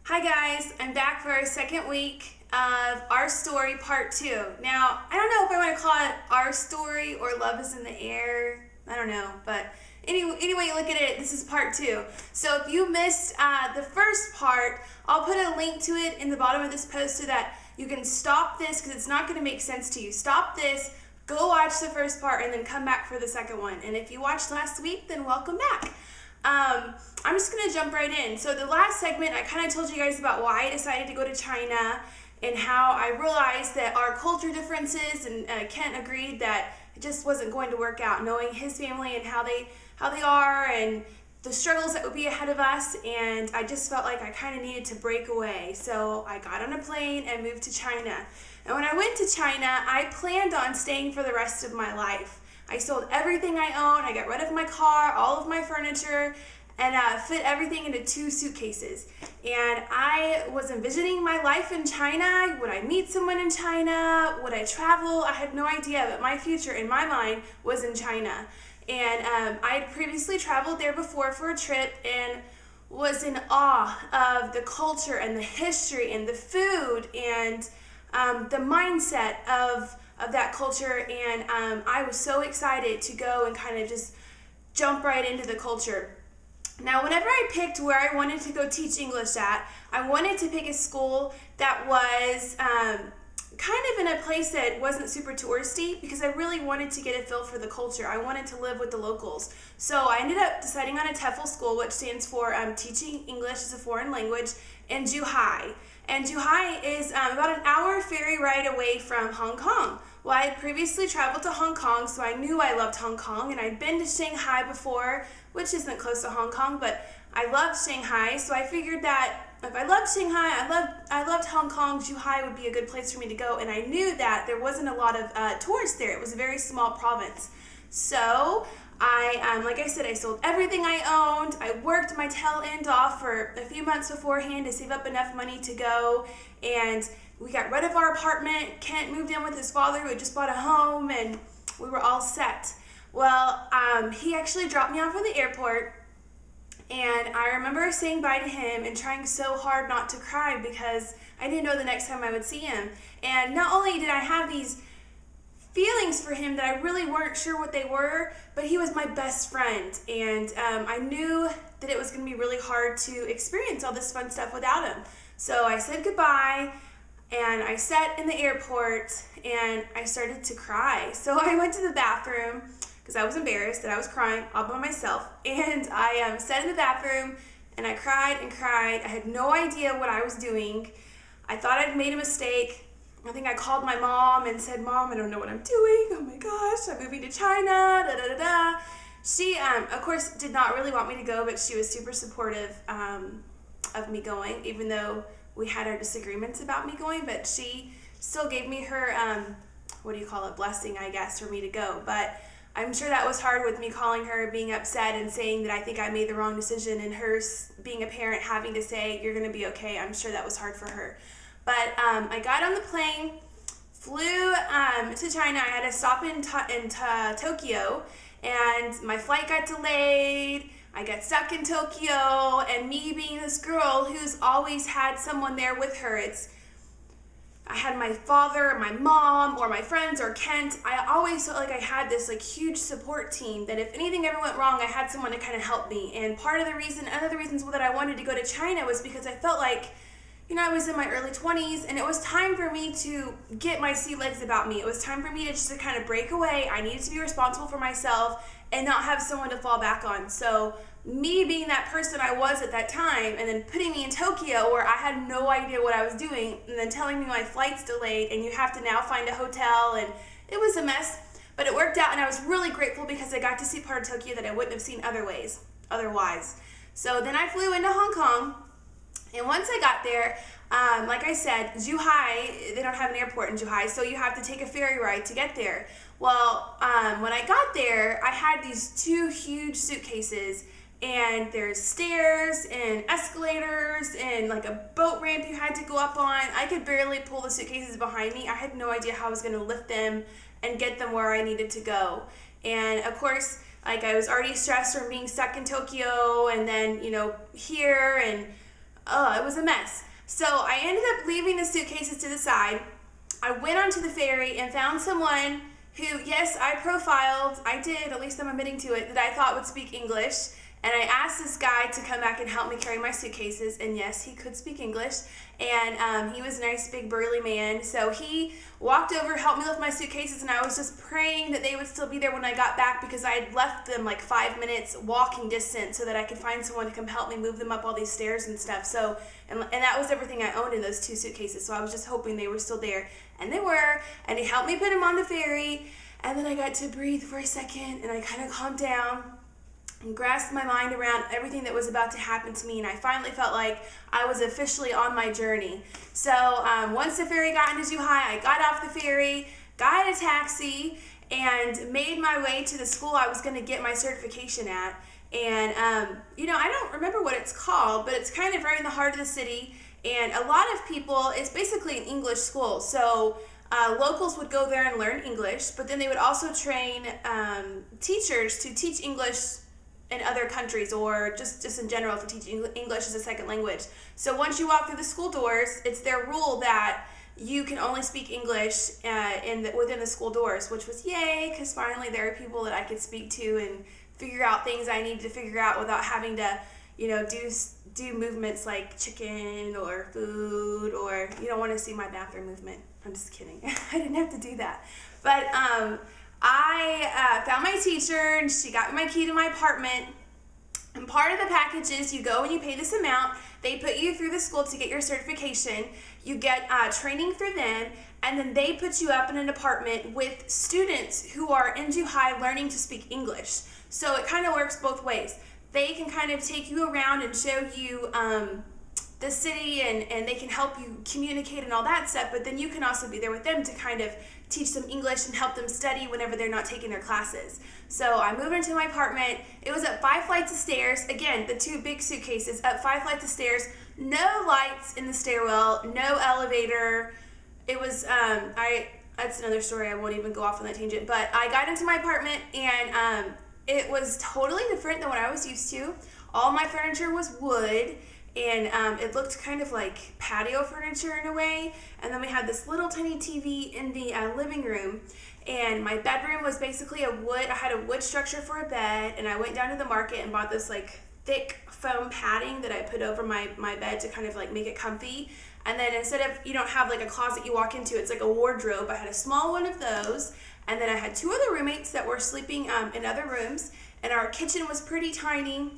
Hi guys, I'm back for our second week of Our Story Part 2. Now, I don't know if I want to call it Our Story or Love is in the Air. I don't know, but any way you look at it, this is Part 2. So if you missed the first part, I'll put a link to it in the bottom of this post so that you can stop this because it's not going to make sense to you. Stop this, go watch the first part, and then come back for the second one. And if you watched last week, then welcome back. I'm just going to jump right in. So the last segment, I kind of told you guys about why I decided to go to China and how I realized that our culture differences and Kent agreed that it just wasn't going to work out, knowing his family and how they are and the struggles that would be ahead of us, and I just felt like I kind of needed to break away. So I got on a plane and moved to China. And when I went to China, I planned on staying for the rest of my life. I sold everything I owned. I got rid of my car, all of my furniture, and fit everything into 2 suitcases. And I was envisioning my life in China. Would I meet someone in China? Would I travel? I had no idea, but my future in my mind was in China. And I had previously traveled there before for a trip and was in awe of the culture and the history and the food and the mindset of that culture, and I was so excited to go and kind of just jump right into the culture. Now, whenever I picked where I wanted to go teach English at, I wanted to pick a school that was kind of in a place that wasn't super touristy because I really wanted to get a feel for the culture. I wanted to live with the locals. So I ended up deciding on a TEFL school, which stands for Teaching English as a Foreign Language, in Zhuhai. And Zhuhai is about an hour ferry ride away from Hong Kong. Well, I had previously traveled to Hong Kong, so I knew I loved Hong Kong, and I'd been to Shanghai before, which isn't close to Hong Kong, but I loved Shanghai, so I figured that if I loved Shanghai, I loved Hong Kong, Zhuhai would be a good place for me to go, and I knew that there wasn't a lot of tourists there. It was a very small province. So like I said, I sold everything I owned. I worked my tail end off for a few months beforehand to save up enough money to go, and we got rid of our apartment. Kent moved in with his father who had just bought a home, and we were all set. Well, he actually dropped me off at the airport, and I remember saying bye to him and trying so hard not to cry because I didn't know the next time I would see him. And not only did I have these feelings for him that I really weren't sure what they were, but he was my best friend, and I knew that it was going to be really hard to experience all this fun stuff without him. So I said goodbye, and I sat in the airport, and I started to cry. So I went to the bathroom, because I was embarrassed that I was crying all by myself, and I sat in the bathroom, and I cried and cried. I had no idea what I was doing. I thought I'd made a mistake. I think I called my mom and said, "Mom, I don't know what I'm doing. Oh my gosh, I'm moving to China, da da da da." She, of course, did not really want me to go, but she was super supportive of me going, even though we had our disagreements about me going, but she still gave me her, blessing, I guess, for me to go. But I'm sure that was hard with me calling her, being upset and saying that I think I made the wrong decision, and her being a parent having to say, "You're going to be okay." I'm sure that was hard for her. But I got on the plane, flew to China. I had to stop in Tokyo, and my flight got delayed. I got stuck in Tokyo, and me being this girl who's always had someone there with her, I had my father, my mom, or my friends, or Kent. I always felt like I had this huge support team that if anything ever went wrong, I had someone to kind of help me. And another reasons that I wanted to go to China was because I felt like, I was in my early 20s, and it was time for me to get my sea legs about me. It was time for me to kind of break away. I needed to be responsible for myself and not have someone to fall back on. So me being that person I was at that time, and then putting me in Tokyo where I had no idea what I was doing, and then telling me my flight's delayed, and you have to now find a hotel, and it was a mess. But it worked out, and I was really grateful because I got to see part of Tokyo that I wouldn't have seen otherwise. So then I flew into Hong Kong. And once I got there, like I said, Zhuhai, they don't have an airport in Zhuhai, so you have to take a ferry ride to get there. Well, when I got there, I had these 2 huge suitcases, and there's stairs and escalators and a boat ramp you had to go up on. I could barely pull the suitcases behind me. I had no idea how I was going to lift them and get them where I needed to go. And of course, I was already stressed from being stuck in Tokyo, and then, here, and Oh, it was a mess. So I ended up leaving the suitcases to the side. I went onto the ferry and found someone who, yes, I profiled, I did, at least I'm admitting to it, that I thought would speak English. And I asked this guy to come back and help me carry my suitcases, and yes, he could speak English, and he was a nice, big, burly man. So he walked over, helped me lift my suitcases, and I was just praying that they would still be there when I got back, because I had left them like 5 minutes walking distance so that I could find someone to come help me move them up all these stairs and stuff. So, and that was everything I owned in those 2 suitcases, so I was just hoping they were still there, and they were, and he helped me put them on the ferry, and then I got to breathe for a second, and I kind of calmed down and grasped my mind around everything that was about to happen to me, and I finally felt like I was officially on my journey. So once the ferry got into Zhuhai, I got off the ferry, got a taxi, and made my way to the school I was going to get my certification at. And you know, I don't remember what it's called, but it's kind of right in the heart of the city, and a lot of people, it's basically an English school, so locals would go there and learn English, but then they would also train teachers to teach English in other countries, or just in general to teach English as a second language. So once you walk through the school doors, it's their rule that you can only speak English within the school doors, which was yay, because finally there are people that I could speak to and figure out things I needed to figure out without having to, you know, do movements like chicken or food, or you don't want to see my bathroom movement. I'm just kidding. I didn't have to do that. But I found my teacher, and she got me my key to my apartment. And part of the package is you go and you pay this amount. They put you through the school to get your certification. You get training through them, and then they put you up in an apartment with students who are in Zhuhai learning to speak English. So it kind of works both ways. They can kind of take you around and show you the city, and they can help you communicate and all that stuff, but then you can also be there with them to kind of teach them English and help them study whenever they're not taking their classes. So I moved into my apartment. It was up 5 flights of stairs. Again, the 2 big suitcases, up 5 flights of stairs, no lights in the stairwell, no elevator. It was, that's another story, I won't even go off on that tangent, but I got into my apartment, and it was totally different than what I was used to. All my furniture was wood, and it looked kind of like patio furniture in a way. And then we had this little tiny TV in the living room, and my bedroom was basically I had a wood structure for a bed, and I went down to the market and bought this like thick foam padding that I put over my bed to kind of like make it comfy. And then instead of, you don't have like a closet you walk into, it's like a wardrobe. I had a small one of those, and then I had 2 other roommates that were sleeping in other rooms, and our kitchen was pretty tiny,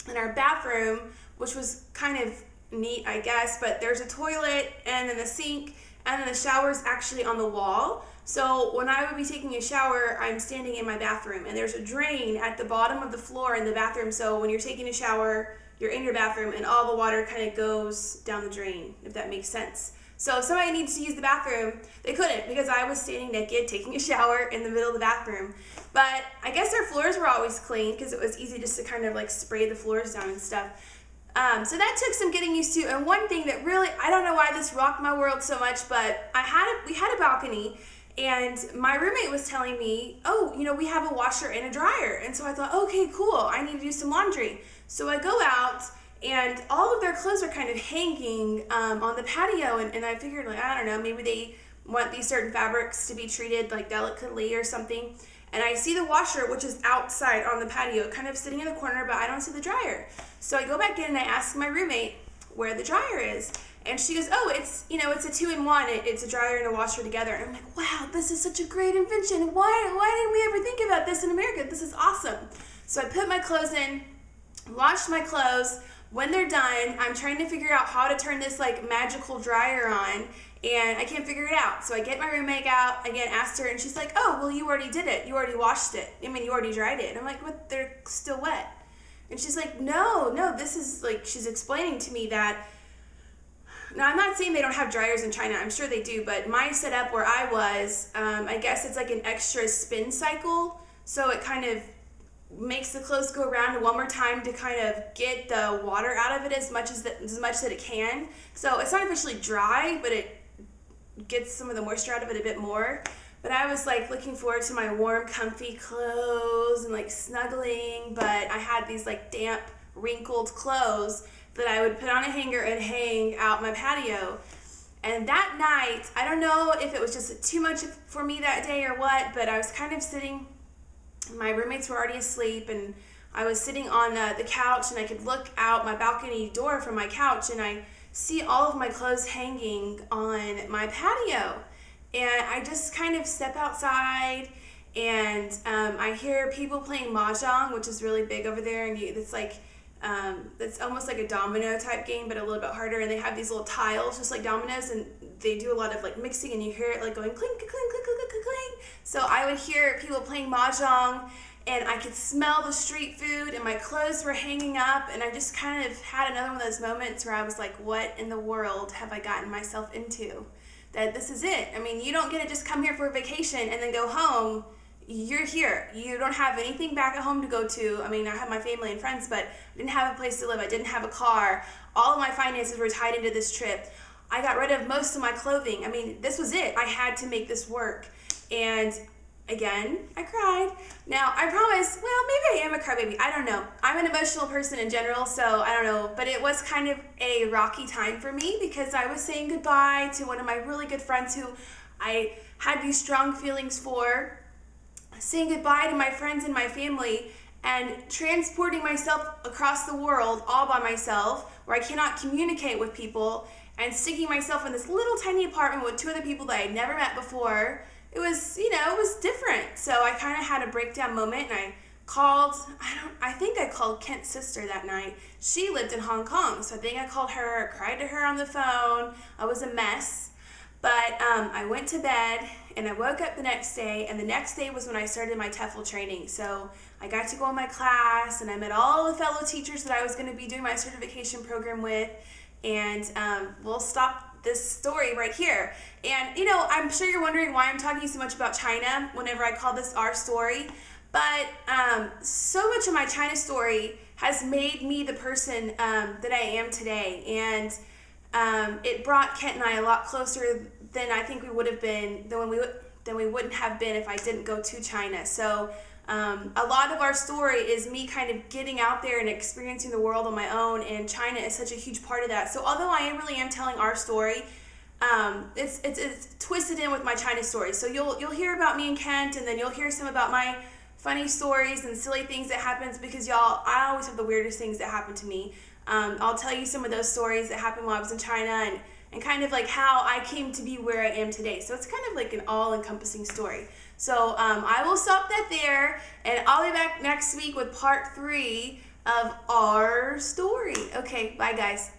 and our bathroom, which was kind of neat, I guess, but there's a toilet and then a sink, and then the shower's actually on the wall. So when I would be taking a shower, I'm standing in my bathroom, and there's a drain at the bottom of the floor in the bathroom, so when you're taking a shower, you're in your bathroom, and all the water kind of goes down the drain, if that makes sense. So if somebody needs to use the bathroom, they couldn't, because I was standing naked taking a shower in the middle of the bathroom. But I guess our floors were always clean, because it was easy just to kind of like spray the floors down and stuff. So that took some getting used to. And one thing that really, I don't know why this rocked my world so much, but we had a balcony, and my roommate was telling me, oh, you know, we have a washer and a dryer. And so I thought, okay, cool, I need to do some laundry. So I go out, and all of their clothes are kind of hanging on the patio, and I figured, like, I don't know, maybe they want these certain fabrics to be treated like delicately or something. And I see the washer, which is outside on the patio, kind of sitting in the corner, but I don't see the dryer. So I go back in and I ask my roommate where the dryer is. And she goes, oh, it's, you know, it's a 2-in-1. It's a dryer and a washer together. And I'm like, wow, this is such a great invention. Why didn't we ever think about this in America? This is awesome. So I put my clothes in, washed my clothes. When they're done, I'm trying to figure out how to turn this like magical dryer on, and I can't figure it out. So I get my roommate out, again, asked her, and she's like, oh, well, you already did it. You already washed it. I mean, you already dried it. And I'm like, but they're still wet. And she's like, no, this is like, she's explaining to me that, now I'm not saying they don't have dryers in China. I'm sure they do, but my setup where I was, I guess it's like an extra spin cycle. So it kind of makes the clothes go around one more time to kind of get the water out of it as much that it can. So it's not officially dry, but it gets some of the moisture out of it a bit more. But I was like looking forward to my warm, comfy clothes and like snuggling, but I had these like damp, wrinkled clothes that I would put on a hanger and hang out my patio. And that night, I don't know if it was just too much for me that day or what, but I was kind of sitting, my roommates were already asleep, and I was sitting on the couch, and I could look out my balcony door from my couch, and I see all of my clothes hanging on my patio. And I just kind of step outside, and I hear people playing mahjong, which is really big over there, and it's like, it's almost like a domino type game, but a little bit harder, and they have these little tiles just like dominoes, and they do a lot of like mixing, and you hear it like going clink, clink, clink, clink, clink, clink, clink. So I would hear people playing mahjong, and I could smell the street food, and my clothes were hanging up, and I just kind of had another one of those moments where I was like, what in the world have I gotten myself into? That this is it. I mean, you don't get to just come here for a vacation and then go home. You're here. You don't have anything back at home to go to. I mean, I have my family and friends, but I didn't have a place to live. I didn't have a car. All of my finances were tied into this trip. I got rid of most of my clothing. I mean, this was it. I had to make this work. And again, I cried. Now, I promise, well, maybe I am a crybaby. I don't know. I'm an emotional person in general, so I don't know. But it was kind of a rocky time for me because I was saying goodbye to one of my really good friends who I had these strong feelings for, saying goodbye to my friends and my family, and transporting myself across the world all by myself where I cannot communicate with people, and sticking myself in this little tiny apartment with two other people that I had never met before. It was, it was different. So I kind of had a breakdown moment, and I called, I think I called Kent's sister that night. She lived in Hong Kong, so I think I called her, cried to her on the phone. I was a mess. But I went to bed, and I woke up the next day, and the next day was when I started my TEFL training. So I got to go in my class, and I met all the fellow teachers that I was going to be doing my certification program with, and we'll stop this story right here. And, I'm sure you're wondering why I'm talking so much about China whenever I call this our story, but so much of my China story has made me the person that I am today, and it brought Kent and I a lot closer than I think we would have been, than we wouldn't have been if I didn't go to China. So a lot of our story is me kind of getting out there and experiencing the world on my own, and China is such a huge part of that. So although I really am telling our story, it's twisted in with my China story. So you'll hear about me and Kent, and then you'll hear some about my funny stories and silly things that happens, because I always have the weirdest things that happen to me. I'll tell you some of those stories that happened while I was in China, and kind of like how I came to be where I am today. So it's kind of like an all-encompassing story. So I will stop that there, and I'll be back next week with part 3 of our story. Okay, bye guys.